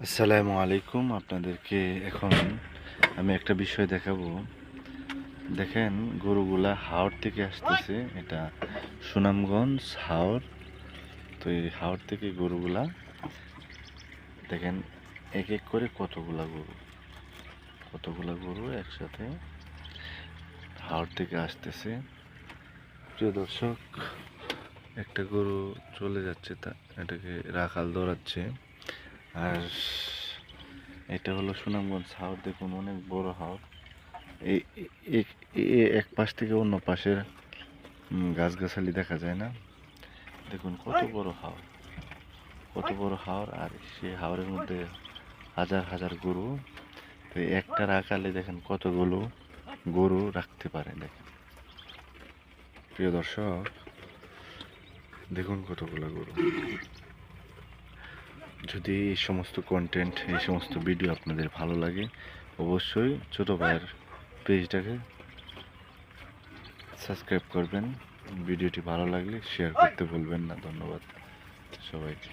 আসসালামু আলাইকুম। আপনাদেরকে এখন আমি একটা বিষয় দেখাবো। দেখেন গরুগুলা হাওর থেকে আসতেছে। এটা সুনামগঞ্জ হাওর। তো এই হাওর থেকে গরুগুলা দেখেন এক এক করে কতগুলা গরু একসাথে হাওর থেকে আসতেছে। প্রিয় দর্শক, একটা গরু চলে যাচ্ছে, তা এটাকে রাখাল দৌড়াচ্ছে। আর এটা হলো সুনামগঞ্জ হাওর। দেখুন অনেক বড় হাওর। এই এক পাশ থেকে অন্য পাশের গাছগাছালি দেখা যায় না। দেখুন কত বড় হাওর। আর সেই হাওরের মধ্যে হাজার হাজার গরু। তো একটা রাখালে দেখেন কতগুলো গরু রাখতে পারে। দেখেন প্রিয় দর্শক, দেখুন কতগুলো গরু। যদি এই সমস্ত কন্টেন্ট, এই সমস্ত ভিডিও আপনাদের ভালো লাগে, অবশ্যই ছোট ভাইয়ের পেজটাকে সাবস্ক্রাইব করবেন। ভিডিওটি ভালো লাগলে শেয়ার করতে ভুলবেন না। ধন্যবাদ সবাইকে।